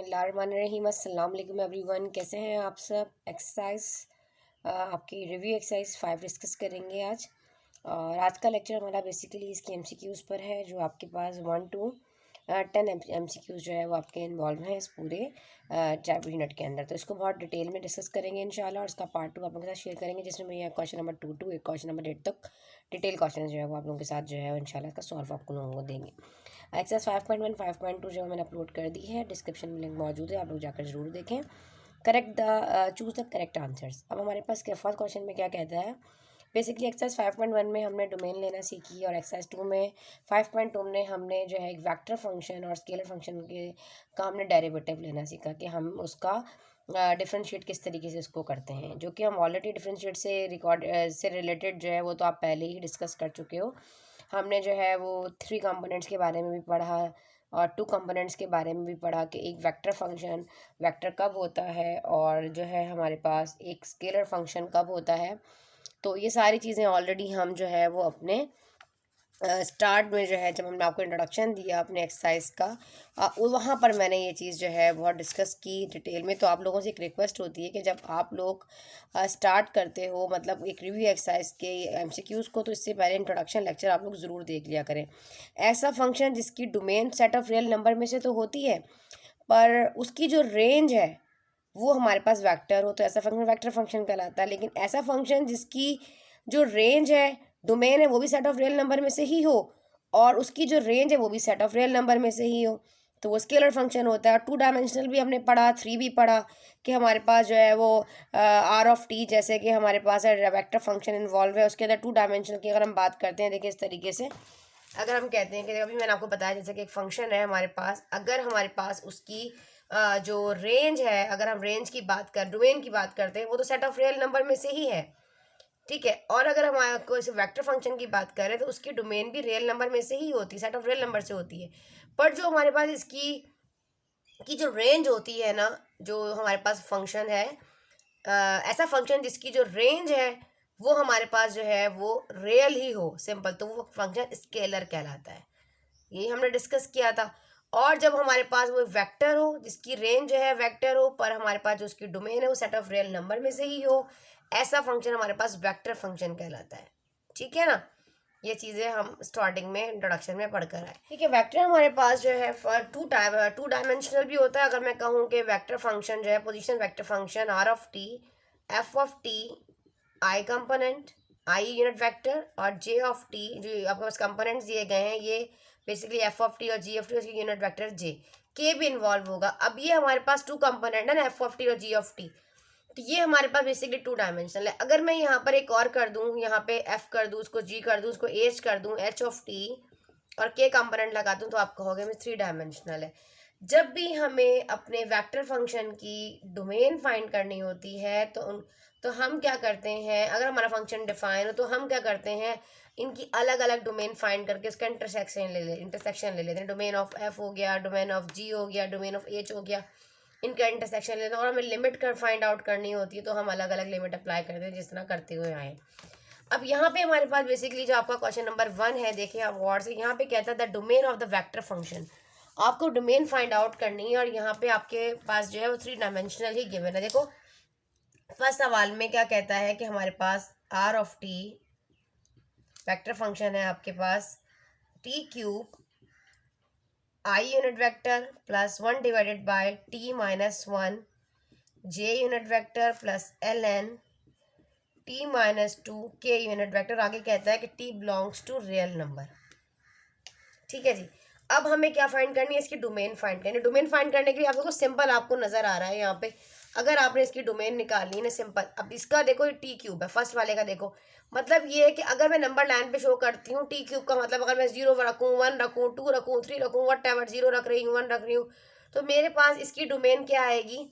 बिस्मिल्लाहिर्रहमानिर्रहीम। अस्सलाम वालेकुम एवरीवन, कैसे हैं आप सब। आपकी रिव्यू एक्सरसाइज 5 डिस्कस करेंगे आज। और आज का लेक्चर हमारा बेसिकली इसके एमसीक्यूज़ पर है, जो आपके पास 1 to 10 एमसीक्यूज़ जो है वो आपके इन्वॉल्व हैं इस पूरे चैप्टर यूनिट के अंदर। तो इसको बहुत डिटेल में डिस्कस करेंगे इंशाल्लाह, और इसका पार्ट 2 आप लोगों के साथ शेयर करेंगे, जिसमें मैं यहाँ question number 2 to question number 8 तक डिटेल क्वेश्चन जो है वो आप लोगों के साथ जो है इंशाल्लाह इसका सॉल्व आपको लोगों को देंगे। एक्सरसाइज 5.1 5.2 जो मैंने अपलोड कर दी है, डिस्क्रिप्शन में लिंक मौजूद है, आप लोग जाकर जरूर देखें। Choose the correct answers. अब हमारे पास फर्स्ट क्वेश्चन में क्या कहता है, बेसिकली एक्सरसाइज 5.1 में हमने डोमेन लेना सीखी, और एक्सरसाइज 2 में 5.2 में हमने जो है एक वेक्टर फंक्शन और स्केलर फंक्शन का हमने डेरिवेटिव लेना सीखा कि हम उसका डिफरेंशिएट किस तरीके से उसको करते हैं, जो कि हम ऑलरेडी डिफरेंशिएट से रिलेटेड जो है वो तो आप पहले ही डिस्कस कर चुके हो। हमने जो है वो 3 कंपोनेंट्स के बारे में भी पढ़ा और 2 कंपोनेंट्स के बारे में भी पढ़ा कि एक वेक्टर फंक्शन वेक्टर कब होता है, और जो है हमारे पास एक स्केलर फंक्शन कब होता है। तो ये सारी चीज़ें ऑलरेडी हम जो है वो अपने स्टार्ट में जो है, जब हमने आपको इंट्रोडक्शन दिया अपने एक्सरसाइज का, वहाँ पर मैंने ये चीज़ जो है बहुत डिस्कस की डिटेल में। तो आप लोगों से एक रिक्वेस्ट होती है कि जब आप लोग स्टार्ट करते हो, मतलब एक रिव्यू एक्सरसाइज के एमसीक्यूज़ को, तो इससे पहले इंट्रोडक्शन लेक्चर आप लोग ज़रूर देख लिया करें। ऐसा फंक्शन जिसकी domain set of real number में से तो होती है, पर उसकी जो रेंज है वो हमारे पास वेक्टर हो, तो ऐसा फंक्शन वेक्टर फंक्शन कहलाता है। लेकिन ऐसा फंक्शन जिसकी जो रेंज है, डोमेन है, वो भी सेट ऑफ रियल नंबर में से ही हो, और उसकी जो रेंज है वो भी सेट ऑफ रियल नंबर में से ही हो, तो वो स्केलर फंक्शन होता है। 2 डायमेंशनल भी हमने पढ़ा, 3 भी पढ़ा कि हमारे पास जो है वो आर ऑफ टी, जैसे कि हमारे पास वेक्टर फंक्शन इन्वॉल्व है, उसके अंदर 2 डायमेंशनल की अगर हम बात करते हैं, देखिए इस तरीके से अगर हम कहते हैं कि अभी मैंने आपको बताया जैसे कि एक फंक्शन है हमारे पास, अगर हमारे पास उसकी जो रेंज है, अगर हम रेंज की बात कर डोमेन की बात करते हैं, वो तो सेट ऑफ रियल नंबर में से ही है, ठीक है। और अगर हम कोई वेक्टर फंक्शन की बात करें तो उसकी डोमेन भी रियल नंबर में से ही होती है, सेट ऑफ रियल नंबर से होती है। पर जो हमारे पास इसकी जो रेंज होती है ना, जो हमारे पास फंक्शन है, ऐसा फंक्शन जिसकी जो रेंज है वो हमारे पास जो है वो रियल ही हो, सिंपल, तो वो फंक्शन स्केलर कहलाता है। यही हमने डिस्कस किया था। और जब हमारे पास वो वेक्टर हो जिसकी रेंज जो है वेक्टर हो, पर हमारे पास जो उसकी डोमेन है वो सेट ऑफ रियल नंबर में से ही हो, ऐसा फंक्शन हमारे पास वेक्टर फंक्शन कहलाता है, ठीक है ना। ये चीज़ें हम स्टार्टिंग में इंट्रोडक्शन में पढ़कर आए, ठीक है। वेक्टर हमारे पास जो है फॉर 2 डायमेंशनल भी होता है। अगर मैं कहूँ कि वेक्टर फंक्शन जो है position vector function r of t, f of t, i component, i unit vector, और जे ऑफ टी, जो आपके पास कंपोनेंट्स दिए गए हैं, ये बेसिकली एफ ऑफ टी और जी ऑफ टी, उसकी यूनिट वेक्टर जे के भी इन्वॉल्व होगा। अब ये हमारे पास 2 कंपोनेंट है ना, एफ ऑफ टी और जी ऑफ टी, तो ये हमारे पास बेसिकली 2 डायमेंशनल है। अगर मैं यहाँ पर एक और कर दूँ, यहाँ पे एफ कर दूँ, उसको जी कर दूँ, उसको एच कर दूँ, एच ऑफ टी, और के कंपोनेंट लगा दूँ, तो आप कहोगे मैं 3 डायमेंशनल है। जब भी हमें अपने वेक्टर फंक्शन की डोमेन फाइंड करनी होती है, तो हम क्या करते हैं, अगर हमारा फंक्शन डिफाइन हो तो हम क्या करते हैं, इनकी अलग अलग डोमेन फाइंड करके उसका इंटरसेक्शन ले लेते हैं। डोमेन ऑफ एफ हो गया, डोमेन ऑफ जी हो गया, डोमेन ऑफ एच हो गया, इनका इंटरसेक्शन लेना। और हमें लिमिट कर फाइंड आउट करनी होती है, तो हम अलग अलग लिमिट अप्लाई करते हैं, जिस तरह करते हुए आए। अब यहाँ पे हमारे पास बेसिकली जो आपका क्वेश्चन नंबर 1 है, देखिए आप गौर से, यहाँ पे कहता है the domain of the vector function. आपको डोमेन फाइंड आउट करनी है, और यहाँ पे आपके पास जो है वो 3 डायमेंशनल ही गिवन है। देखो फर्स्ट सवाल में क्या कहता है कि हमारे पास R of T vector function है, आपके पास T cube I unit vector plus 1 divided by T minus 1 J unit vector plus L N T minus 2 K unit vector. आगे कहता है कि T belongs to real number, ठीक है जी। अब हमें क्या फाइंड करनी है, इसकी डोमेन फाइंड करनी है। डोमेन फाइंड करने के लिए आप लोगों को सिंपल आपको नजर आ रहा है यहाँ पे, अगर आपने इसकी डोमेन निकालनी है ना, सिंपल। अब इसका देखो ये टी क्यूब है, फर्स्ट वाले का देखो, मतलब ये है कि अगर मैं नंबर लाइन पे शो करती हूँ टी क्यूब का मतलब, अगर मैं 0 रखूँ, 1 रखूँ, 2 रखूँ, 3 रखूँ, वट एवर, 0 रख रही हूँ, 1 रख रही हूँ, तो मेरे पास इसकी डोमेन क्या आएगी,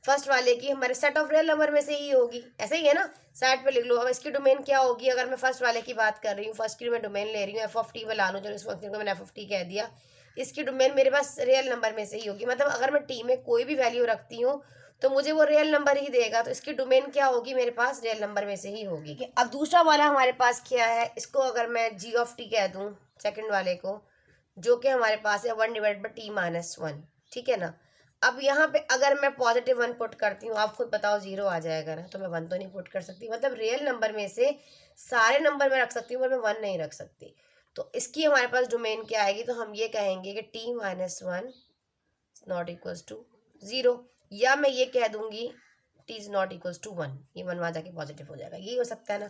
फर्स्ट वाले की हमारे सेट ऑफ रियल नंबर में से ही होगी, ऐसे ही है ना, साइड पे लिख लो। अब इसकी डोमेन क्या होगी, अगर मैं फर्स्ट वाले की बात कर रही हूँ, फर्स्ट की मैं डोमेन ले रही हूँ, एफ ऑफ टी में ला लूँ, चलो इस फंक्शन को मैंने एफ ऑफ टी कह दिया, इसकी डोमेन मेरे पास रियल नंबर में से ही होगी। मतलब अगर मैं टी में कोई भी वैल्यू रखती हूँ तो मुझे वो रियल नंबर ही देगा, तो इसकी डोमेन क्या होगी, मेरे पास रियल नंबर में से ही होगी। अब दूसरा वाला हमारे पास क्या है, इसको अगर मैं जी ऑफ टी कह दूँ, सेकेंड वाले को, जो कि हमारे पास है 1 डिवाइड बाई टी माइनस 1, ठीक है ना। अब यहाँ पे अगर मैं पॉजिटिव 1 पुट करती हूँ, आप खुद बताओ 0 आ जाएगा ना, तो मैं 1 तो नहीं पुट कर सकती। मतलब रियल नंबर में से सारे नंबर मैं रख सकती हूँ पर मैं 1 नहीं रख सकती। तो इसकी हमारे पास डोमेन क्या आएगी, तो हम ये कहेंगे कि t-1 नॉट इक्वल्स टू 0, या मैं ये कह दूंगी t is not equals to 1, ये 1 वहाँ जाके पॉजिटिव हो जाएगा, ये हो सकता है ना।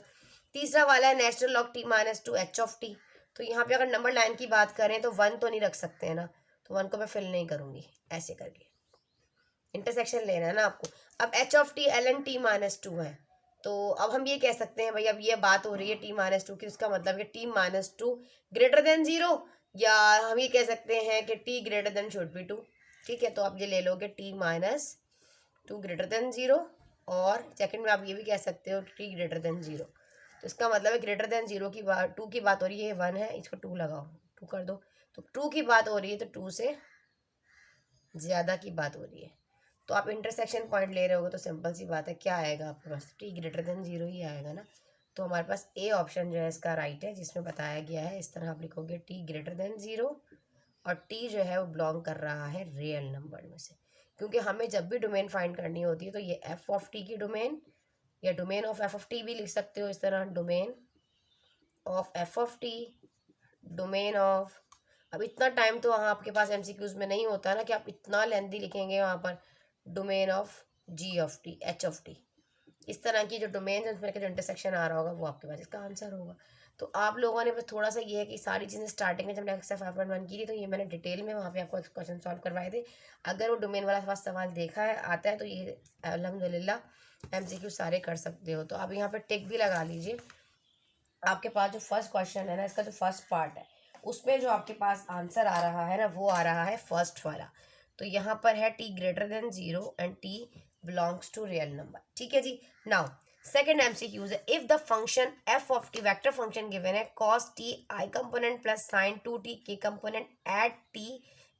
तीसरा वाला है नेचुरल लॉग t-2 h(t). तो यहाँ पे अगर नंबर लाइन की बात करें तो 1 तो नहीं रख सकते हैं ना, तो 1 को मैं फिल नहीं करूंगी, ऐसे करके इंटरसेक्शन लेना है ना आपको। अब h(t) ln t-2 है, तो अब हम ये कह सकते हैं भाई, अब ये बात हो रही है t-2 की, उसका मतलब कि t-2 ग्रेटर देन 0, या हम ये कह सकते हैं कि t greater then should be 2। ठीक है, तो आप ये ले लोगे t-2 ग्रेटर देन 0, और सेकंड में आप ये भी कह सकते हो t ग्रेटर देन 0। तो इसका मतलब है ग्रेटर देन 0 की बात, 2 की बात हो रही है, 1 है, इसको 2 लगाओ, 2 कर दो, तो 2 की बात हो रही है, तो 2 से ज़्यादा की बात हो रही है। तो आप इंटरसेक्शन पॉइंट ले रहे होगे, तो सिंपल सी बात है, क्या आएगा आपके पास, t ग्रेटर देन 0 ही आएगा ना। तो हमारे पास ए ऑप्शन जो है इसका राइट है, जिसमें बताया गया है इस तरह आप लिखोगे t ग्रेटर देन 0, और t जो है वो बिलोंग कर रहा है रियल नंबर में से, क्योंकि हमें जब भी डोमेन फाइंड करनी होती है तो ये f ऑफ t की डोमेन, या domain of f of t भी लिख सकते हो इस तरह, domain of f of t, domain of. अब इतना टाइम तो वहाँ आपके पास एमसीक्यूज में नहीं होता ना कि आप इतना लेंथी लिखेंगे वहाँ पर, domain of g of t, h of t, इस तरह की जो डोमेन है उसमें जो इंटरसेक्शन आ रहा होगा वो आपके पास इसका आंसर होगा। तो आप लोगों ने बस थोड़ा सा ये है कि सारी चीज़ें स्टार्टिंग में जब मैंने एक्सरसाइज 5.1 की थी तो ये मैंने डिटेल में वहाँ पे आपको क्वेश्चन सॉल्व करवाए थे। अगर वो डोमेन वाला फर्स्ट सवाल देखा है, आता है, तो ये अल्हम्दुलिल्लाह एमसीक्यू सारे कर सकते हो। तो आप यहाँ पे टिक भी लगा लीजिए। आपके पास जो फर्स्ट क्वेश्चन है ना, इसका जो फर्स्ट पार्ट है उसमें जो आपके पास आंसर आ रहा है ना, वो आ रहा है फर्स्ट वाला। तो यहाँ पर है t greater than 0 and t belongs to real number. ठीक है जी। नाउ सेकेंड एमसीक्यूज है, if the function f of t vector function given है cos t i component plus sine 2t k component at t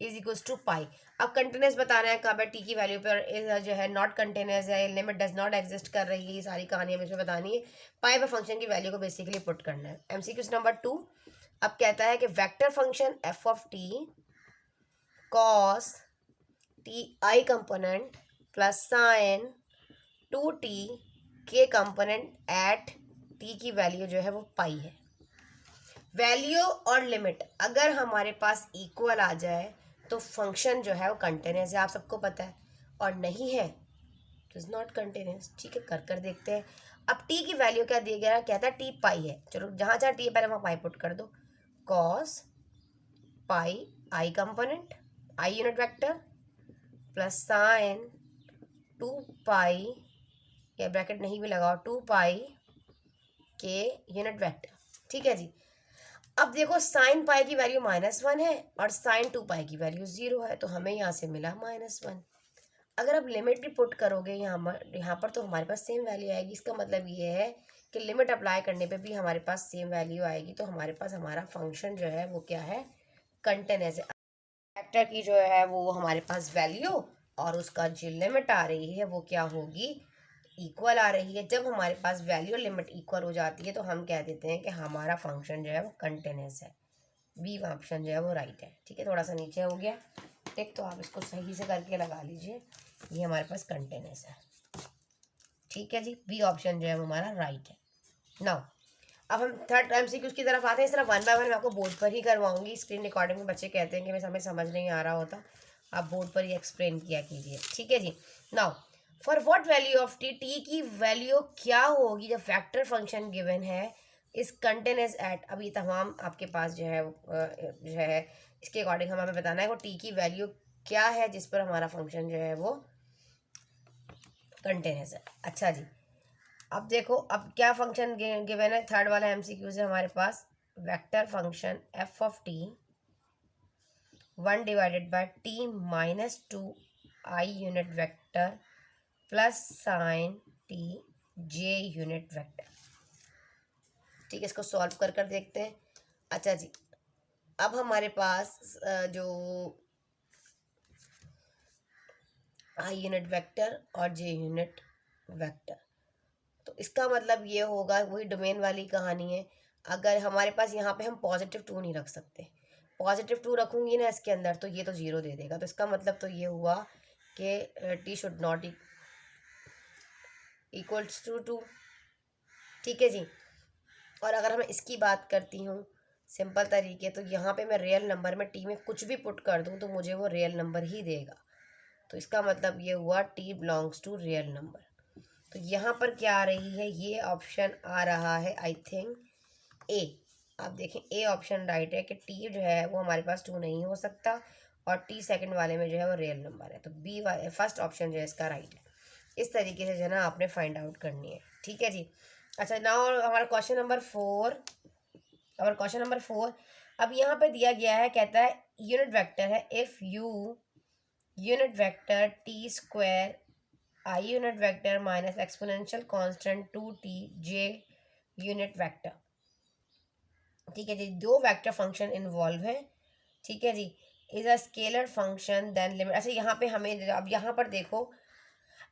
is equals to pi. अब continuous बताना है कब है टी की वैल्यू पर जो है नॉट कंटिन्यूस है, लिमिट डज नॉट एग्जिस्ट कर रही है, ये सारी कहानी हमें इसमें बतानी है। पाई पर फंक्शन की वैल्यू को बेसिकली पुट करना है। एमसीक्यूज नंबर 2 अब कहता है कि vector function F of T cos T i component plus sine 2t के कंपोनेंट एट टी की वैल्यू जो है वो पाई है। वैल्यू और लिमिट अगर हमारे पास इक्वल आ जाए तो फंक्शन जो है वो कंटिन्यूस है, आप सबको पता है, और नहीं है तो इज नॉट कंटिन्यूस। ठीक है, कर देखते हैं। अब t की वैल्यू क्या दिया गया, कहता है t पाई है, चलो जहाँ जहाँ t है पहले वहाँ पाई पुट कर दो, cos pi I component i unit vector plus sign 2 पाई, या ब्रैकेट नहीं भी लगाओ, 2 पाई के यूनिट वेक्टर। ठीक है जी। अब देखो साइन पाई की वैल्यू -1 है और साइन 2 पाई की वैल्यू 0 है, तो हमें यहाँ से मिला -1। अगर आप लिमिट भी पुट करोगे यहाँ पर तो हमारे पास सेम वैल्यू आएगी। इसका मतलब ये है कि लिमिट अप्लाई करने पे भी हमारे पास सेम वैल्यू आएगी। तो हमारे पास हमारा फंक्शन जो है वो क्या है, कंटिन्यूस है। वेक्टर की जो है वो हमारे पास वैल्यू और उसका जो लिमिट आ रही है वो क्या होगी, इक्वल आ रही है। जब हमारे पास वैल्यू और लिमिट इक्वल हो जाती है तो हम कह देते हैं कि हमारा फंक्शन जो है वो कंटिन्यूस है। बी ऑप्शन जो है वो राइट है। ठीक है, थोड़ा सा नीचे हो गया ठीक, तो आप इसको सही से करके लगा लीजिए, ये हमारे पास कंटिन्यूस है। ठीक है जी, बी ऑप्शन जो है वो हमारा राइट है। नाउ अब हम थर्ड एमसीक्यूज की तरफ आते हैं। इस तरह 1 बाय 1 मैं आपको बोर्ड पर ही करवाऊंगी। स्क्रीन रिकॉर्डिंग में बच्चे कहते हैं कि हमें समझ नहीं आ रहा होता, आप बोर्ड पर ही एक्सप्लेन किया कीजिए। ठीक है जी। Now for what value of T, T की वैल्यू क्या होगी जब फैक्टर फंक्शन गिवन है इस कंटिन्यूस एट। अब ये तमाम आपके पास जो है इसके अकॉर्डिंग हमें बताना है वो टी की वैल्यू क्या है जिस पर हमारा फंक्शन जो है वो कंटिन्यूस है। अच्छा जी, अब देखो अब क्या फंक्शन गिवन है, थर्ड वाला एमसीक्यूज है हमारे पास, vector function F of T 1 divided by T -2 I unit vector plus sine T J unit vector. ठीक है, इसको सॉल्व कर देखते हैं। अच्छा जी, अब हमारे पास जो आई यूनिट वेक्टर और जे यूनिट वेक्टर, तो इसका मतलब ये होगा वही डोमेन वाली कहानी है। अगर हमारे पास यहाँ पे हम +2 नहीं रख सकते, +2 रखूंगी ना इसके अंदर तो ये तो 0 दे देगा। तो इसका मतलब तो ये हुआ कि t should not equals to 2। ठीक है जी। और अगर मैं इसकी बात करती हूँ सिंपल तरीके, तो यहाँ पे मैं रियल नंबर में टी में कुछ भी पुट कर दूँ तो मुझे वो रियल नंबर ही देगा। तो इसका मतलब ये हुआ t belongs to real number. तो यहाँ पर क्या आ रही है, ये ऑप्शन आ रहा है आई थिंक ए। आप देखें ए ऑप्शन राइट है कि टी जो है वो हमारे पास 2 नहीं हो सकता, और टी सेकंड वाले में जो है वो रियल नंबर है। तो बी वाले फर्स्ट ऑप्शन जो है इसका राइट है। इस तरीके से जो है ना आपने फाइंड आउट करनी है। ठीक है जी। अच्छा, नाउ हमारा क्वेश्चन नंबर 4। और क्वेश्चन नंबर 4 अब यहाँ पे दिया गया है, कहता है यूनिट वेक्टर है if you unit vector T square i unit vector minus exponential constant 2t j unit vector. ठीक है जी, दो वेक्टर फंक्शन इन्वॉल्व है। ठीक है जी, is a scalar function then limit. अच्छा, यहाँ पे हमें अब यहाँ पर देखो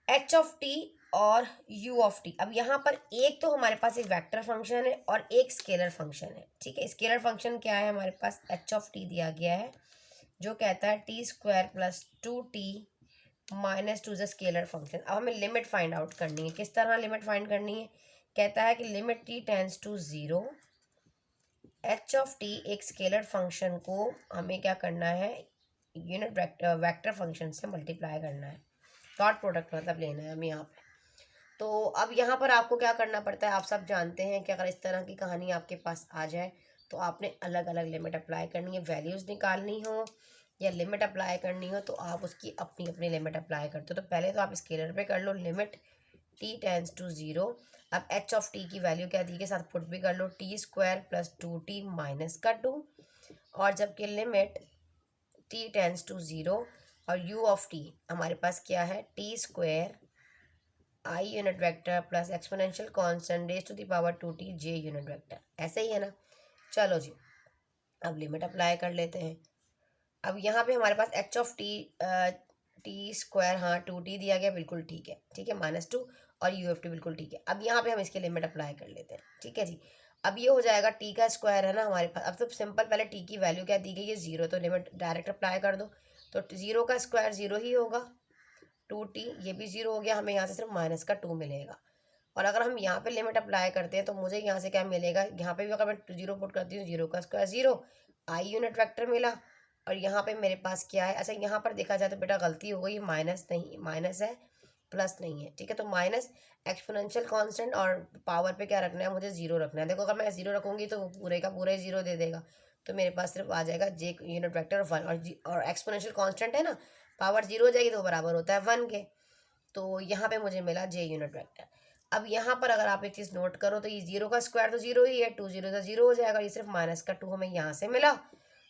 एच ऑफ टी और यू ऑफ टी। अब यहाँ पर एक तो हमारे पास एक वेक्टर फंक्शन है और एक स्केलर फंक्शन है। ठीक है, स्केलर फंक्शन क्या है, हमारे पास एच ऑफ टी दिया गया है जो कहता है t square plus 2t minus 2 scalar function. अब हमें लिमिट फाइंड आउट करनी है। किस तरह लिमिट फाइंड करनी है, कहता है कि limit t tends to 0, h of t एक स्केलर फंक्शन को हमें क्या करना है, यूनिट वेक्टर फंक्शन से मल्टीप्लाई करना है। डॉट प्रोडक्ट मतलब लेना है हमें यहाँ पे। तो अब यहाँ पर आपको क्या करना पड़ता है, आप सब जानते हैं कि अगर इस तरह की कहानी आपके पास आ जाए तो आपने अलग अलग लिमिट अप्लाई करनी है। वैल्यूज़ निकालनी हो या लिमिट अप्लाई करनी हो तो आप उसकी अपनी अपनी लिमिट अप्लाई करते हो। तो पहले तो आप स्केलर पे कर लो लिमिट टी टेंस टू 0। अब एच ऑफ टी की वैल्यू क्या दी के साथ पुट भी कर लो, T square plus 2t minus का 2। और जबकि लिमिट टी टेंस टू 0 और यू ऑफ टी हमारे पास क्या है, t square i unit vector plus exponential constant raise to the power 2t j unit vector. ऐसे ही है ना। चलो जी, अब लिमिट अप्लाई कर लेते हैं। अब यहाँ पे हमारे पास एच ऑफ टी स्क्वायर, हाँ 2t दिया गया, बिल्कुल ठीक है। ठीक है, -2 और यू एफ टी बिल्कुल ठीक है। अब यहाँ पे हम इसके लिमिट अप्लाई कर लेते हैं। ठीक है जी, अब ये हो जाएगा टी का स्क्वायर है ना हमारे पास। अब तो सिंपल, पहले टी की वैल्यू क्या दी गई है 0, तो लिमिट डायरेक्ट अप्लाई कर दो। तो 0 का स्क्वायर 0 ही होगा, 2t ये भी 0 हो गया, हमें यहाँ से सिर्फ माइनस का 2 मिलेगा। और अगर हम यहाँ पे लिमिट अप्लाई करते हैं तो मुझे यहाँ से क्या मिलेगा, यहाँ पे भी अगर मैं 0 पुट करती हूँ 0 का स्क्वायर 0, आई यूनिट वेक्टर मिला। और यहाँ पे मेरे पास क्या है, अच्छा यहाँ पर देखा जाए तो बेटा गलती हो गई, माइनस नहीं, माइनस है प्लस नहीं है। ठीक है, तो माइनस एक्सपोनेंशियल कांस्टेंट और पावर पे क्या रखना है, मुझे 0 रखना है। देखो अगर मैं 0 रखूँगी तो पूरे का पूरा ही 0 दे देगा। तो मेरे पास सिर्फ आ जाएगा जे यूनिट वेक्टर 1, और एक्सपोनेंशियल कांस्टेंट है ना, पावर 0 हो जाएगी तो बराबर होता है 1 के। तो यहाँ पे मुझे मिला जे यूनिट वेक्टर। अब यहाँ पर अगर आप एक चीज़ नोट करो तो ये 0 का स्क्वायर तो 0 ही है, 2 0 तो 0 हो जाएगा। ये सिर्फ माइनस का 2 हमें यहाँ से मिला,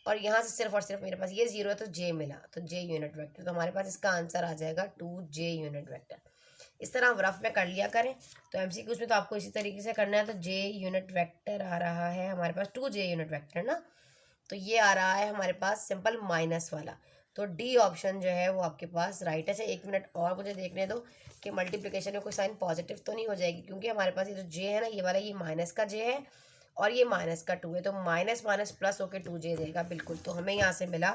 और यहाँ से सिर्फ और सिर्फ मेरे पास ये 0 है तो जे मिला, तो जे यूनिट वेक्टर। तो हमारे पास इसका आंसर आ जाएगा 2j यूनिट वेक्टर। इस तरह आप रफ में कर लिया करें। तो एमसीक्यूज में तो आपको इसी तरीके से करना है। तो जे यूनिट वेक्टर आ रहा है हमारे पास 2j यूनिट वेक्टर ना, तो ये आ रहा है हमारे पास सिंपल माइनस वाला। तो डी ऑप्शन जो है वो आपके पास राइट है। एक मिनट और मुझे देखने दो कि मल्टीप्लिकेशन में कोई साइन पॉजिटिव तो नहीं हो जाएगी, क्योंकि हमारे पास ये जो जे है ना, ये वाला ये माइनस का जे है और ये माइनस का 2 है। तो माइनस माइनस प्लस होकर 2j देगा बिल्कुल। तो हमें यहाँ से मिला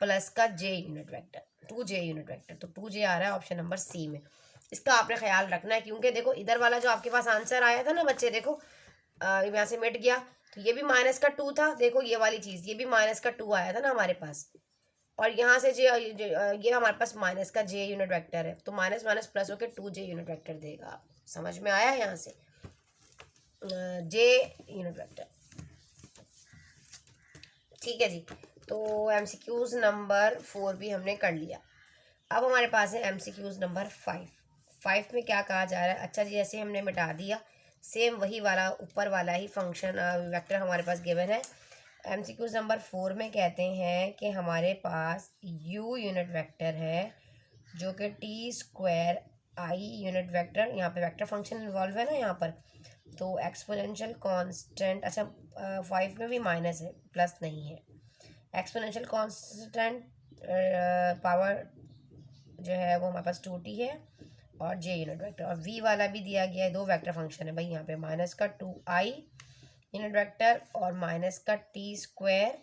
प्लस का j unit vector, 2j unit vector. तो 2j आ रहा है ऑप्शन नंबर सी में। इसका आपने ख्याल रखना है, क्योंकि देखो इधर वाला जो आपके पास आंसर आया था ना बच्चे, देखो यहाँ से मिट गया, तो ये भी माइनस का 2 था। देखो ये वाली चीज़, ये भी माइनस का 2 आया था ना हमारे पास, और यहाँ से ये हमारे पास माइनस का जे यूनिट वेक्टर है। तो माइनस माइनस प्लस होकर 2j यूनिट वेक्टर देगा। समझ में आया यहाँ से, जे यूनिट वेक्टर। ठीक है जी, तो एमसीक्यूज नंबर 4 भी हमने कर लिया। अब हमारे पास है एमसीक्यूज नंबर 5 में क्या कहा जा रहा है। अच्छा जी, ऐसे हमने मिटा दिया, सेम वही वाला ऊपर वाला ही फंक्शन वेक्टर हमारे पास गिवन है। एमसीक्यूज नंबर 4 में कहते हैं कि हमारे पास यू यूनिट वेक्टर है जो कि T square i unit vector, यहाँ पे वेक्टर फंक्शन इन्वॉल्व है ना यहाँ पर, तो एक्सपोनेंशियल कांस्टेंट। अच्छा 5 में भी माइनस है, प्लस नहीं है। एक्सपोनेंशियल कांस्टेंट पावर जो है वो हमारे पास 2t है और जे यूनिट वेक्टर, और वी वाला भी दिया गया है। दो वेक्टर फंक्शन है भाई यहाँ पे, माइनस का 2i यूनिट वेक्टर और माइनस का टी स्क्वायर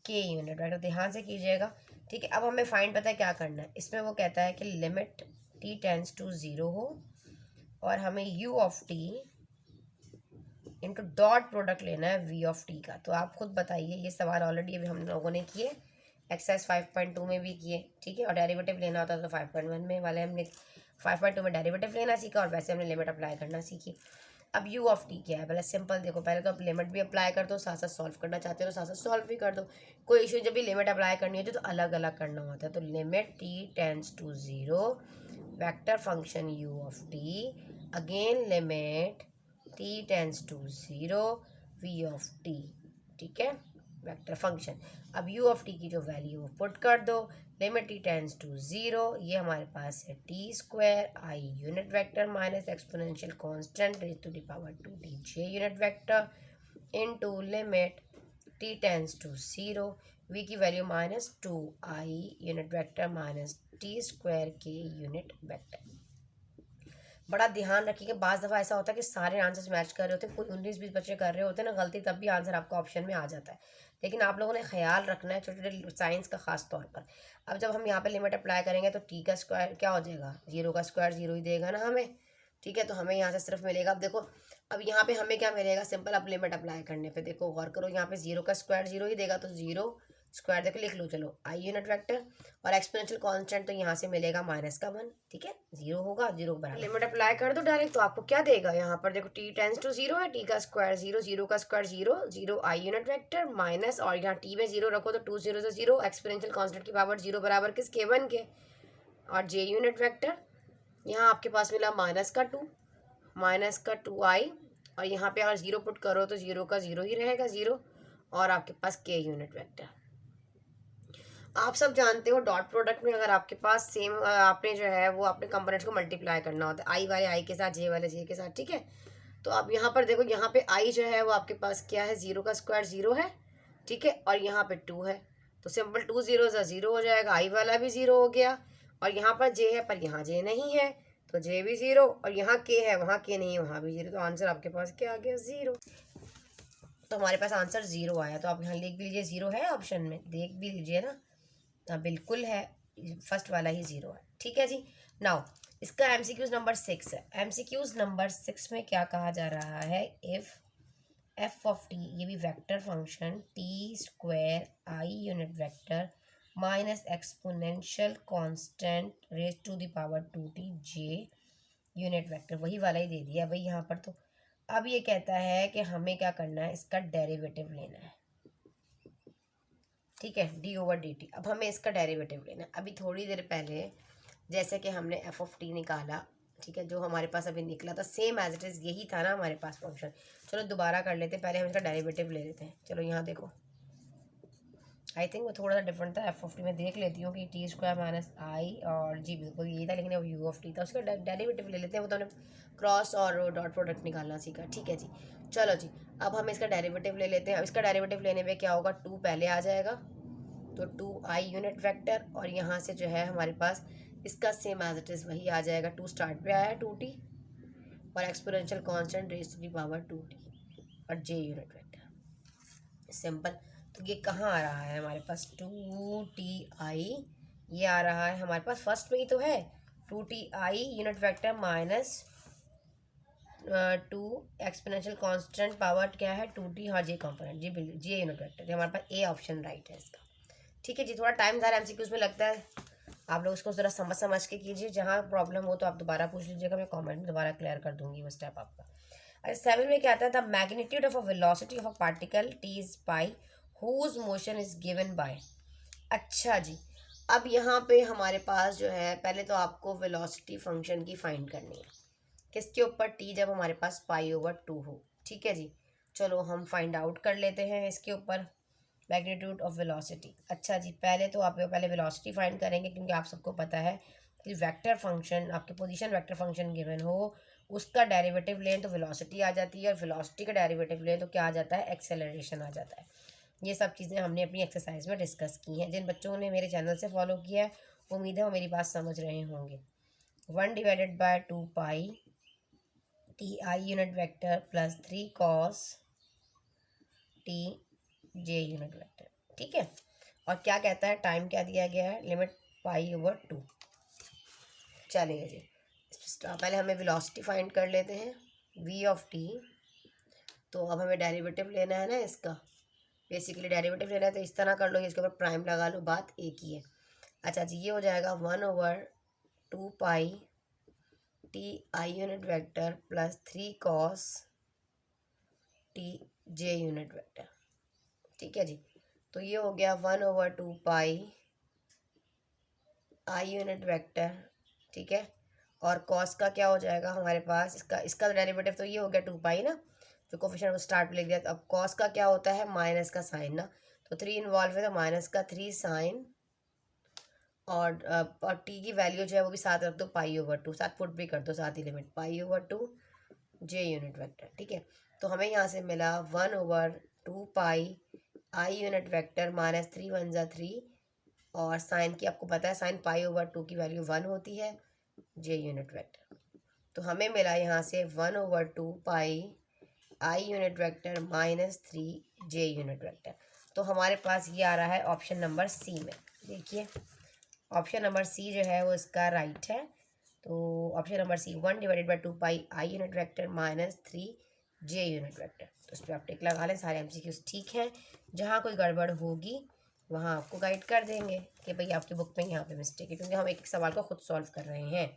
के यूनिट वेक्टर। ध्यान से कीजिएगा, ठीक है, अब हमें फाइंड पता है क्या करना है। इसमें वो कहता है कि लिमिट t टेंड्स टू 0 हो और हमें u of t into dot product लेना है v ऑफ t का। तो आप खुद बताइए, ये सवाल ऑलरेडी अभी हम लोगों ने किए, एक्सरसाइज 5.2 में भी किए। ठीक है, और डेरिवेटिव लेना होता तो 5.1 में वाले हमने 5.2 में डेरिवेटिव लेना सीखा और वैसे हमने लिमिट अप्लाई करना सीखी। अब u ऑफ t क्या है, पहले सिंपल देखो, पहले तो आप लिमिट भी अप्लाई कर दो, साथ साथ सॉल्व करना चाहते हो तो साथ साथ सॉल्व भी कर दो। कोई इशू, जब भी लिमिट अप्लाई करनी होती है तो अलग अलग करना होता है। तो limit t tends to 0 vector function u of t, again limit t tends to 0 v of t। ठीक है, वेक्टर फंक्शन। अब u ऑफ t की जो वैल्यू वो पुट कर दो, लिमिट t टेंड्स टू 0, ये हमारे पास है t square i unit vector minus exponential constant raise to the power 2t j unit vector into limit t tends to 0 v की value minus 2i unit vector minus t square k unit vector. बड़ा ध्यान रखिएगा, बाज़ दफ़ा ऐसा होता है कि सारे आंसर्स मैच कर रहे होते हैं, कोई 19-20 बच्चे कर रहे होते हैं ना गलती, तब भी आंसर आपका ऑप्शन में आ जाता है। लेकिन आप लोगों ने ख्याल रखना है छोटे छोटे साइंस का ख़ास तौर पर। अब जब हम यहाँ पे लिमिट अप्लाई करेंगे तो टी का स्क्वायर क्या हो जाएगा, 0 का स्क्वायर 0 ही देगा ना हमें। ठीक है, तो हमें यहाँ से सिर्फ मिलेगा, अब देखो अब यहाँ पे हमें क्या मिलेगा, सिंपल अब लिमिट अप्लाई करने पे देखो गौर करो, यहाँ पे 0 का स्क्वायर 0 ही देगा, तो 0 स्क्वायर देखो लिख लो, चलो आई यूनिट वेक्टर और एक्सपोनेंशियल कांस्टेंट तो यहाँ से मिलेगा -1। ठीक है, 0 होगा, 0 बराबर लिमिट अप्लाई कर दो डायरेक्ट, तो आपको क्या देगा यहाँ पर देखो, t टेंड्स टू 0 है, t का स्क्वायर 0, 0 का स्क्वायर 0, 0 आई यूनिट वेक्टर माइनस, और यहाँ t में 0 रखो तो 2 0 से 0, एक्सपोनेंशियल कांस्टेंट की पावर 0 बराबर किसके, 1 के, और j यूनिट वेक्टर यहाँ आपके पास मिला -2i, और यहाँ पे अगर 0 पुट करो तो 0 का 0 ही रहेगा 0, और आपके पास k यूनिट वेक्टर। आप सब जानते हो डॉट प्रोडक्ट में अगर आपके पास सेम आपने जो है वो अपने कंपोनेंट्स को मल्टीप्लाई करना होता है, आई वाले आई के साथ, जे वाले जे के साथ। ठीक है, तो अब यहाँ पर देखो, यहाँ पे आई जो है वो आपके पास क्या है, 0 का स्क्वायर 0 है। ठीक है, और यहाँ पे 2 है, तो सिंपल 2 0 से 0 हो जाएगा, आई वाला भी 0 हो गया, और यहाँ पर जे है पर यहाँ जे नहीं है तो जे भी 0, और यहाँ के है वहाँ के नहीं है वहाँ भी 0, तो आंसर आपके पास क्या आ गया, 0। तो हमारे पास आंसर 0 आया, तो आप यहाँ लिख भी लीजिए, 0 है ऑप्शन में, देख भी लीजिए ना। हाँ बिल्कुल है, फर्स्ट वाला ही 0 है। ठीक है जी, नाउ इसका एमसीक्यूज नंबर 6 है। एमसीक्यूज नंबर 6 में क्या कहा जा रहा है, इफ एफ ऑफ टी, ये भी vector function, t square i unit vector minus exponential constant raise to the power 2t j unit vector, वही वाला ही दे दिया भाई यहाँ पर। तो अब ये कहता है कि हमें क्या करना है, इसका डेरिवेटिव लेना है। ठीक है, डी ओवर डी टी, अब हमें इसका डेरिवेटिव लेना है। अभी थोड़ी देर पहले जैसे कि हमने एफ ऑफ टी निकाला, ठीक है, जो हमारे पास अभी निकला था सेम एज इट इज़ यही था ना हमारे पास फंक्शन। चलो दोबारा कर लेते हैं, पहले हम इसका डेरिवेटिव ले लेते हैं। चलो यहाँ देखो, आई थिंक वो थोड़ा सा डिफरेंट था। एफ ऑफ टी में देख लेती हूँ कि टी स्क्वायर माइनस आई, और जी बिल्कुल यही था, लेकिन वो यू ऑफ टी था, उसका डेरिवेटिव ले लेते हैं। वो तो हमने क्रॉस और डॉट प्रोडक्ट निकालना सीखा। ठीक है जी, चलो जी, अब हम इसका डेरिवेटिव ले लेते हैं। अब इसका डेरिवेटिव लेने में क्या होगा, 2 पहले आ जाएगा, तो 2i यूनिट वेक्टर, और यहाँ से जो है हमारे पास इसका सेम एज इट इज़ वही आ जाएगा, 2 स्टार्ट पे आया है 2t, और exponential constant raise to the power 2t, और j यूनिट वेक्टर, सिंपल। तो ये कहाँ आ रहा है हमारे पास, 2ti, ये आ रहा है हमारे पास फर्स्ट में ही तो है, 2ti unit vector minus 2 exponential constant power क्या है 2t, हाँ जे कंपोनेंट, जे यूनिट वेक्टर, हमारे पास ए ऑप्शन राइट है इसका। ठीक है जी, थोड़ा टाइम ज़्यादा एमसीक्यूज में लगता है, आप लोग उसको ज़रा समझ के कीजिए। जहाँ प्रॉब्लम हो तो आप दोबारा पूछ लीजिएगा, मैं कमेंट में दोबारा क्लियर कर दूंगी वो स्टेप आपका। अरे 7 में क्या आता है, the magnitude of a velocity of a particle t is pi whose motion is given by. अच्छा जी, अब यहाँ पे हमारे पास जो है, पहले तो आपको वेलोसिटी फंक्शन की फाइंड करनी है, किसके ऊपर, टी जब हमारे पास पाई ओवर 2 हो। ठीक है जी, चलो हम फाइंड आउट कर लेते हैं इसके ऊपर मैग्नीट्यूड ऑफ वेलोसिटी। अच्छा जी, पहले तो आप पहले वेलोसिटी फाइंड करेंगे, क्योंकि आप सबको पता है कि वेक्टर फंक्शन, आपके पोजीशन वेक्टर फंक्शन गिवन हो, उसका डेरिवेटिव लें तो वेलोसिटी आ जाती है, और वेलोसिटी का डेरिवेटिव लें तो क्या आ जाता है, एक्सेलरेशन आ जाता है। ये सब चीज़ें हमने अपनी एक्सरसाइज में डिस्कस की हैं। जिन बच्चों ने मेरे चैनल से फॉलो किया है, उम्मीद है वो मेरी बात समझ रहे होंगे। 1 divided bye 2 pi T I unit vector plus 3 cos T J unit vector. ठीक है, और क्या कहता है, टाइम क्या दिया गया है, लिमिट π/2। चलिए जी, पहले हमें वेलोसिटी फाइंड कर लेते हैं, v(t). तो अब हमें डेरिवेटिव लेना है ना इसका, बेसिकली डेरिवेटिव लेना है, तो इस तरह कर लो, इसके ऊपर प्राइम लगा लो, बात एक ही है। अच्छा जी, ये हो जाएगा 1/2π t i unit vector plus 3 cos t j unit vector. ठीक है जी, तो ये हो गया 1/2π i यूनिट वेक्टर। ठीक है, और कॉस का क्या हो जाएगा हमारे पास, इसका डेरिवेटिव तो ये हो गया 2π ना, जो कोफिशिएंट वो स्टार्ट में लिख दिया। तो अब कॉस का क्या होता है, माइनस का साइन ना, तो 3 इन्वॉल्व है, तो माइनस का 3 साइन, और टी की वैल्यू जो है वो भी साथ रख दो, π/2, साथ पुट भी कर दो, साथ ही लिमिट π/2 j यूनिट वेक्टर। ठीक है, तो हमें यहाँ से मिला 1/2π i यूनिट वेक्टर माइनस 3 1 × 3, और साइन की आपको पता है, साइन π/2 की वैल्यू 1 होती है, j यूनिट वेक्टर। तो हमें मिला यहाँ से 1/2π i unit vector minus 3 j unit vector. तो हमारे पास ये आ रहा है ऑप्शन नंबर सी में। देखिए ऑप्शन नंबर सी जो है वो इसका राइट है। तो option number C 1/2π i unit vector minus 3 j unit vector. तो इस पर आप टिक लगा लें, सारे MCQs ठीक हैं। जहाँ कोई गड़बड़ होगी वहाँ आपको गाइड कर देंगे कि भाई आपकी बुक में यहाँ पे मिस्टेक है, क्योंकि हम एक एक सवाल को खुद सॉल्व कर रहे हैं।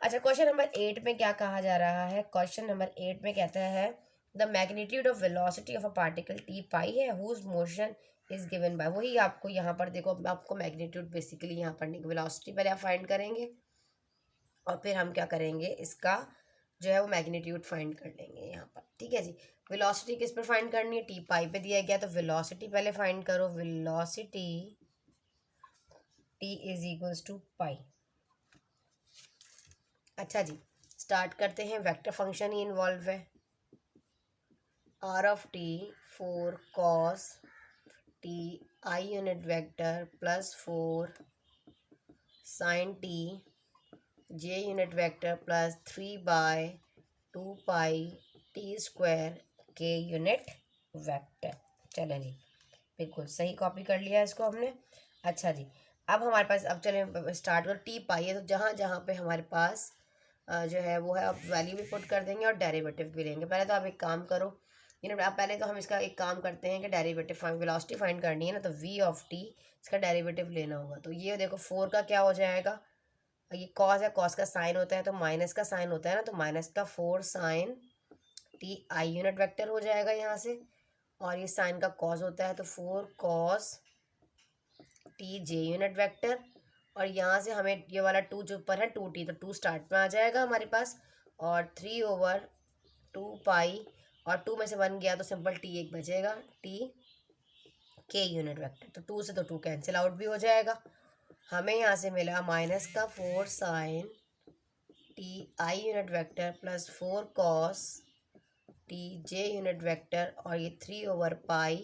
अच्छा, क्वेश्चन नंबर 8 में क्या कहा जा रहा है, क्वेश्चन नंबर 8 में कहता है the magnitude of velocity of a particle t pi है whose motion is given by. वही आपको यहाँ पर देखो, आपको मैग्नीट्यूड बेसिकली यहाँ पर वेलोसिटी पहले आप फाइंड करेंगे, और फिर हम क्या करेंगे, इसका जो है वो मैग्नीट्यूड फाइंड कर लेंगे यहाँ पर। ठीक है जी, वेलोसिटी किस पर फाइंड करनी है, टी पाई पे दिया गया, तो वेलोसिटी पहले फाइंड करो, velocity T is equals to pi. अच्छा जी, स्टार्ट करते हैं, वेक्टर फंक्शन ही इन्वॉल्व है, r(t) 4 cos t i unit vector plus 4 sin t j unit vector plus 3/2π t² k unit vector. चलें जी, बिल्कुल सही कॉपी कर लिया इसको हमने। अच्छा जी, अब हमारे पास, अब चलें स्टार्ट कर, टी पाई है, तो जहाँ जहाँ पे हमारे पास जो है वो है, आप वैल्यू भी पुट कर देंगे और डेरिवेटिव भी लेंगे। पहले तो आप एक काम करो, आप पहले तो हम इसका एक काम करते हैं कि डेरिवेटिव फाइंड, वेलोसिटी फाइंड करनी है ना, तो v(t) इसका डेरिवेटिव लेना होगा। तो ये देखो 4 का क्या हो जाएगा, ये कॉस है, कॉस का साइन होता है तो माइनस का साइन होता है ना, तो माइनस का 4 sine t i unit vector हो जाएगा यहाँ से, और ये साइन का कॉस होता है तो 4 cos t j unit vector, और यहाँ से हमें ये वाला 2 जो ऊपर है 2t, तो 2 स्टार्ट में आ जाएगा हमारे पास, और 3/2π, और 2 में से 1 गया तो सिंपल t एक बचेगा, t k यूनिट वेक्टर। तो 2 से तो 2 कैंसिल आउट भी हो जाएगा। हमें यहाँ से मिला माइनस का 4 sine t i unit vector plus 4 cos t j unit vector, और ये 3/π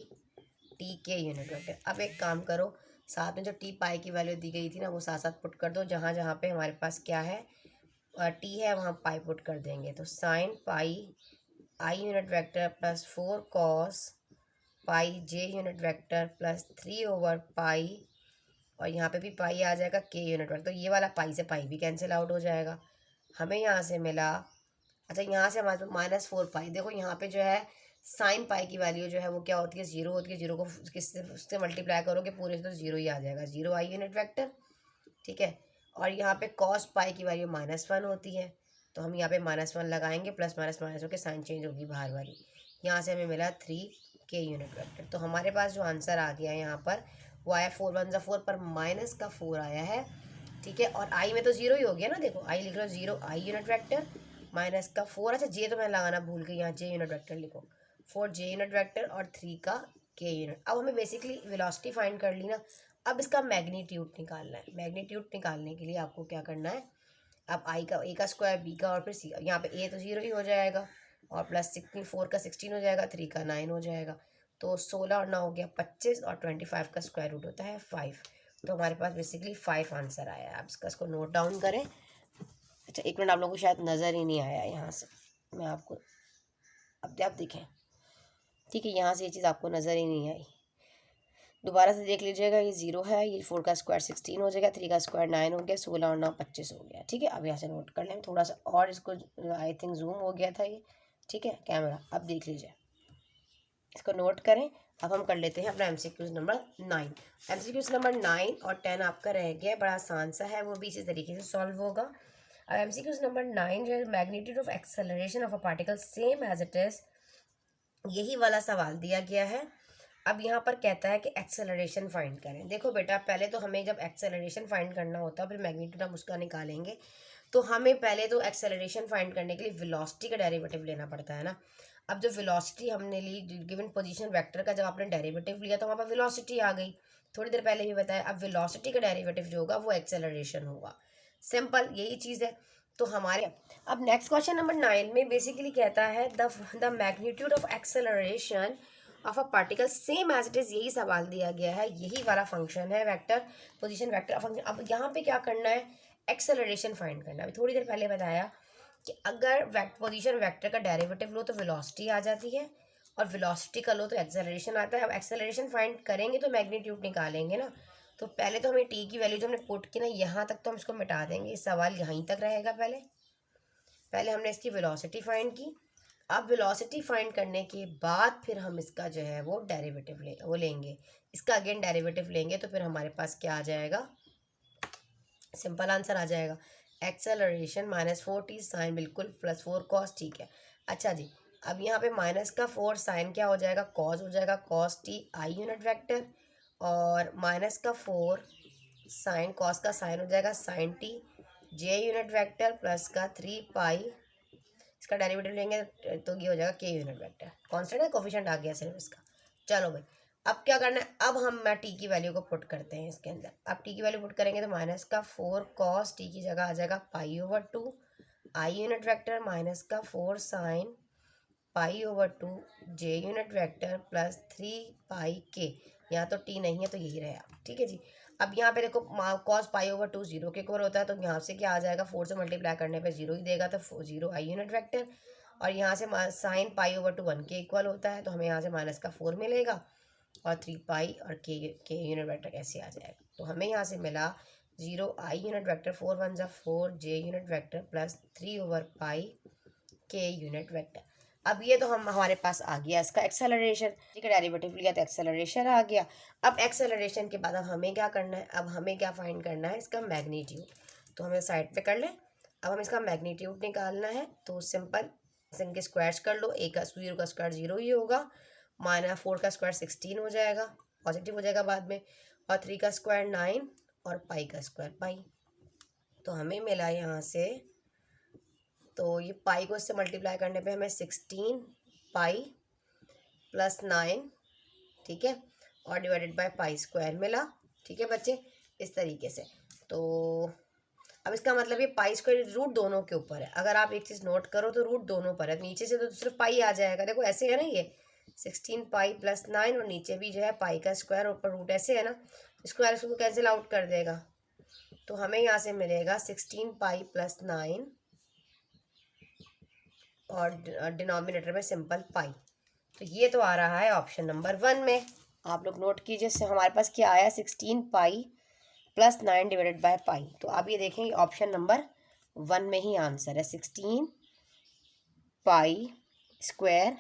t k यूनिट वेक्टर। अब एक काम करो, साथ में जो टी पाई की वैल्यू दी गई थी ना वो साथ साथ पुट कर दो, जहाँ जहाँ पे हमारे पास क्या है टी है वहाँ पाई पुट कर देंगे। तो sine pi i unit vector plus 4 cos pi j unit vector plus 3/π, और यहाँ पे भी पाई आ जाएगा k यूनिट वेक्टर, तो ये वाला पाई से पाई भी कैंसिल आउट हो जाएगा। हमें यहाँ से मिला, अच्छा यहाँ से हमारे पास -4π, देखो यहाँ पे जो है साइन पाई की वैल्यू जो है वो क्या होती है, 0 होती है। 0 को किससे उससे मल्टीप्लाई करोगे पूरे से तो 0 ही आ जाएगा, 0 i यूनिट वेक्टर। ठीक है, और यहाँ पे कॉस पाई की वैल्यू -1 होती है, तो हम यहाँ पे -1 लगाएंगे, प्लस माइनस माइनस होकर साइन चेंज होगी बाहर वाली। यहाँ से हमें मिला 3k यूनिट वेक्टर। तो हमारे पास जो आंसर आ गया है यहाँ पर वो आया 4 1 × 4 पर माइनस का 4 आया है। ठीक है, और आई में तो 0 ही हो गया ना, देखो आई लिख लो, 0 i यूनिट वेक्टर माइनस का 4, अच्छा जे तो मैं लगाना भूल गई, यहाँ j यूनिट वेक्टर लिखो, 4 j यूनिट वेक्टर और 3 का k यूनिट। अब हमें बेसिकली वेलोसिटी फाइंड कर ली ना, अब इसका मैग्नीट्यूड निकालना है। मैग्नीट्यूड निकालने के लिए आपको क्या करना है, अब आई का a का स्क्वायर, b का, और फिर c, यहाँ पे a तो 0 ही हो जाएगा, और प्लस 16, 4 का 16 हो जाएगा, 3 का 9 हो जाएगा, तो 16 और 9 हो गया 25, और 25 का स्क्वायर रूट होता है 5। तो हमारे पास बेसिकली 5 आंसर आया है। आप इसको नोट डाउन करें। अच्छा एक मिनट, आप लोगों को शायद नज़र ही नहीं आया यहाँ से, मैं आपको अब आप देखें, ठीक है, यहाँ से ये चीज़ आपको नज़र ही नहीं आई। दोबारा से देख लीजिएगा, ये 0 है, ये 4 का स्क्वायर 16 हो जाएगा, 3 का स्क्वायर 9 हो गया, 16 और 9 25 हो गया। ठीक है, अब यहाँ से नोट कर लें थोड़ा सा और, इसको आई थिंक जूम हो गया था ये। ठीक है कैमरा, अब देख लीजिए, इसको नोट करें। अब हम कर लेते हैं अपना एमसीक्यूज नंबर 9। एमसीक्यूज नंबर 9 और 10 आपका रह गया, बड़ा आसान सा है, वो भी इसी तरीके से सॉल्व होगा। अब एमसीक्यूज नंबर 9 जो है, magnitude of acceleration of a particle same as it is, यही वाला सवाल दिया गया है। अब यहाँ पर कहता है कि एक्सेलरेशन फाइंड करें। देखो बेटा, पहले तो हमें जब एक्सेलरेशन फाइंड करना होता है, फिर मैग्नीट्यूड हम उसका निकालेंगे, तो हमें पहले तो एक्सेलरेशन फाइंड करने के लिए वेलोसिटी का डेरिवेटिव लेना पड़ता है ना। अब जो वेलोसिटी हमने ली गिवन पोजीशन वेक्टर का, जब आपने डेरिवेटिव लिया तो वहाँ पर वेलोसिटी आ गई, थोड़ी देर पहले भी बताया। अब वेलोसिटी का डेरिवेटिव जो होगा वो एक्सेलरेशन होगा, सिंपल यही चीज़ है। तो हमारे अब नेक्स्ट क्वेश्चन नंबर 9 में बेसिकली कहता है the magnitude of acceleration of a particle same as it is, यही सवाल दिया गया है, यही वाला फंक्शन है वेक्टर पोजीशन वेक्टर फंक्शन। अब यहाँ पे क्या करना है, एक्सेलरेशन फाइंड करना है। थोड़ी देर पहले बताया कि अगर पोजीशन वेक्टर का डेरिवेटिव लो तो वेलोसिटी आ जाती है, और वेलोसिटी का लो तो एक्सेलरेशन आता है। अब एक्सेलरेशन फाइंड करेंगे तो मैग्नीट्यूड निकालेंगे ना, तो पहले तो हमें टी की वैल्यू जो हमने पुट की ना यहाँ तक, तो हम इसको मिटा देंगे, इस सवाल यहीं तक रहेगा। पहले हमने इसकी वेलोसिटी फाइंड की। अब वेलोसिटी फाइंड करने के बाद फिर हम इसका जो है वो डेरिवेटिव लेंगे, इसका अगेन डेरिवेटिव लेंगे, तो फिर हमारे पास क्या आ जाएगा, सिंपल आंसर आ जाएगा, एक्सेलरेशन -4t साइन बिल्कुल +4 कॉस। ठीक है, अच्छा जी, अब यहाँ पे माइनस का 4 साइन क्या हो जाएगा, कॉस हो जाएगा, cos T I unit vector, और माइनस का 4 साइन कॉस का साइन हो जाएगा sign T J unit vector, plus का 3 पाई, इसका डेरिवेटिव लेंगे तो ये हो जाएगा के यूनिट वेक्टर। कांस्टेंट है, कोफिशिएंट आ गया सिर्फ इसका। चलो भाई, अब क्या करना है, अब हम टी की वैल्यू को पुट करते हैं इसके अंदर। अब टी की वैल्यू पुट करेंगे तो माइनस का 4 कॉस टी की जगह आ जाएगा पाई/2 आई यूनिट वेक्टर, माइनस का 4 साइन पाई/2 जे यूनिट वेक्टर, प्लस 3 पाई के, यहाँ तो टी नहीं है तो यही रहेगा। ठीक है जी, अब यहाँ पे देखो कॉस पाई/2 0 के इक्वल होता है, तो यहाँ से क्या आ जाएगा, 4 से मल्टीप्लाई करने पे 0 ही देगा, तो 0 आई यूनिट वेक्टर, और यहाँ से साइन पाई/2 1 के इक्वल होता है, तो हमें यहाँ से माइनस का 4 मिलेगा, और 3 पाई और के यूनिट वेक्टर कैसे आ जाएगा, तो हमें यहाँ से मिला 0 आई यूनिट वेक्टर, 4 1 जा 4 जे यूनिट वेक्टर, प्लस 3/पाई के यूनिट वेक्टर। अब ये तो हमारे पास आ गया इसका एक्सेलरेशन, ठीक है, डेरिवेटिव लिया तो एक्सेलरेशन आ गया। अब एक्सेलरेशन के बाद अब हमें क्या करना है, अब हमें क्या फाइंड करना है, इसका मैग्नीट्यूड, तो हमें साइड पे कर लें। अब हम इसका मैग्नीट्यूड निकालना है, तो सिंपल इनके स्क्वायर्स कर लो, एक का 0 का स्क्वायर 0 ही होगा, -4 का स्क्वायर 16 हो जाएगा, पॉजिटिव हो जाएगा बाद में, और 3 का स्क्वायर 9, और पाई का स्क्वायर पाई। तो हमें मिला यहाँ से, तो ये पाई को इससे मल्टीप्लाई करने पे हमें 16 पाई प्लस 9, ठीक है, और डिवाइडेड बाय पाई स्क्वायर मिला। ठीक है बच्चे, इस तरीके से। तो अब इसका मतलब ये पाई स्क्वायर रूट दोनों के ऊपर है, अगर आप एक चीज़ नोट करो तो रूट दोनों पर है, नीचे से तो सिर्फ पाई आ जाएगा, देखो ऐसे है ना, ये 16 पाई प्लस 9, और नीचे भी जो है पाई का स्क्वायर, ऊपर रूट ऐसे है ना, स्क्वायर इसको कैंसिल आउट कर देगा, तो हमें यहाँ से मिलेगा 16 पाई प्लस 9, और डिनोमिनेटर में सिंपल पाई। तो ये तो आ रहा है ऑप्शन नंबर 1 में, आप लोग नोट कीजिए, हमारे पास क्या आया, 16 pi plus 9 divided by pi. तो आप ये देखेंगे ऑप्शन नंबर 1 में ही आंसर है, 16 पाई स्क्वायर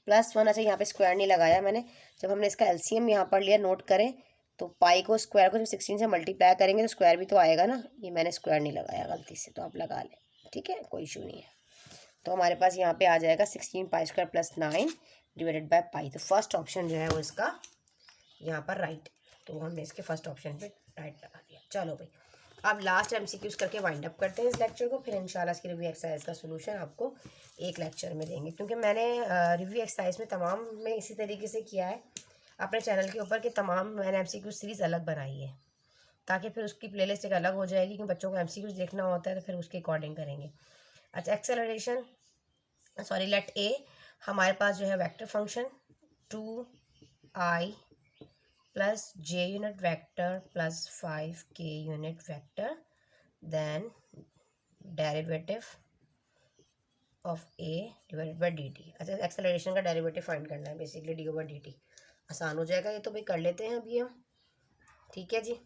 प्लस 1। अच्छा, यहाँ पे स्क्वायर नहीं लगाया मैंने, जब हमने इसका एलसीएम यहाँ पर लिया, नोट करें, तो पाई को स्क्वायर को जब 16 से मल्टीप्लाई करेंगे तो स्क्वायर भी तो आएगा ना, ये मैंने स्क्वायर नहीं लगाया गलती से, तो आप लगा लें, ठीक है, कोई इशू नहीं है। तो हमारे पास यहाँ पे आ जाएगा 16 pi square plus 9 divided by pi. तो फर्स्ट ऑप्शन जो है वो इसका यहाँ पर राइट, तो हमने इसके फर्स्ट ऑप्शन पे राइट लगा दिया। चलो भाई, अब लास्ट एमसीक्यूज करके वाइंड अप करते हैं इस लेक्चर को, फिर इंशाल्लाह इसकी रिव्यू एक्सरसाइज का सोल्यूशन आपको एक लेक्चर में देंगे, क्योंकि मैंने रिव्यू एक्सरसाइज में तमाम में इसी तरीके से किया है अपने चैनल के ऊपर, कि तमाम मैंने एमसीक्यू सीरीज़ अलग बनाई है, ताकि फिर उसकी प्लेलिस्ट एक अलग हो जाएगी, क्योंकि बच्चों को एमसीक्यूज देखना होता है तो फिर उसके अकॉर्डिंग करेंगे। अच्छा, एक्सेलरेशन सॉरी लेट ए, हमारे पास जो है vector function 2i plus j unit vector plus 5k unit vector, then derivative of a divided by dt। अच्छा, एक्सेलरेशन का डेरिवेटिव फाइंड करना है बेसिकली, d/dt। आसान हो जाएगा ये तो भाई, कर लेते हैं अभी हम। ठीक है जी,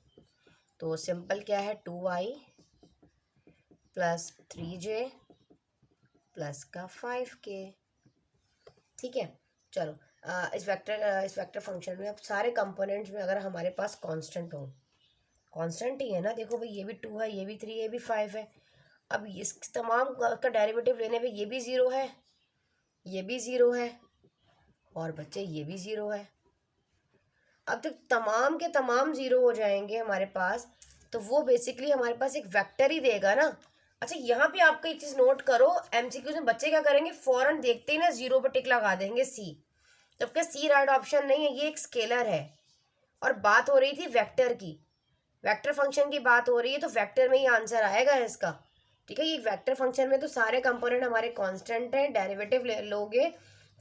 तो सिंपल क्या है, 2i प्लस 3j प्लस का 5k। ठीक है, चलो इस वेक्टर फंक्शन में अब सारे कंपोनेंट्स में अगर हमारे पास कांस्टेंट हो, कांस्टेंट ही है ना, देखो भाई ये भी 2 है, ये भी 3, ये भी 5 है। अब इस तमाम का डेरिवेटिव लेने पे ये भी 0 है, ये भी 0 है, और बच्चे ये भी 0 है। अब जब तमाम के तमाम 0 हो जाएंगे हमारे पास, तो वो बेसिकली हमारे पास एक वेक्टर ही देगा ना। अच्छा, यहाँ पे आपको एक चीज़ नोट करो, एमसीक्यूज में बच्चे क्या करेंगे, फौरन देखते ही ना 0 पर टिक लगा देंगे सी, जबकि सी राइट ऑप्शन नहीं है, ये एक स्केलर है और बात हो रही थी वेक्टर की, वेक्टर फंक्शन की बात हो रही है, तो वेक्टर में ही आंसर आएगा इसका। ठीक है, ये वेक्टर फंक्शन में तो सारे कंपोनेंट हमारे कांस्टेंट हैं, डेरिवेटिव लोगे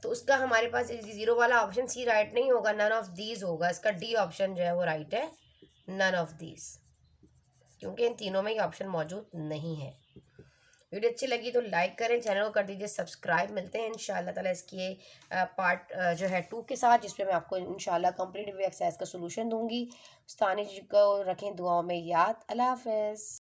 तो उसका हमारे पास 0 वाला ऑप्शन सी राइट नहीं होगा, नन ऑफ दीज होगा, इसका डी ऑप्शन जो है वो राइट है, नन ऑफ दीज, क्योंकि इन तीनों में ही ऑप्शन मौजूद नहीं है। वीडियो अच्छी लगी तो लाइक करें, चैनल को कर दीजिए सब्सक्राइब। मिलते हैं इंशाल्लाह ताला इसकी पार्ट जो है 2 के साथ, जिसमें मैं आपको इंशाल्लाह कंप्लीट एक्सरसाइज का सोल्यूशन दूंगी। उस्तानी जी को रखें दुआओं में याद। अल्लाह हाफ़िज़।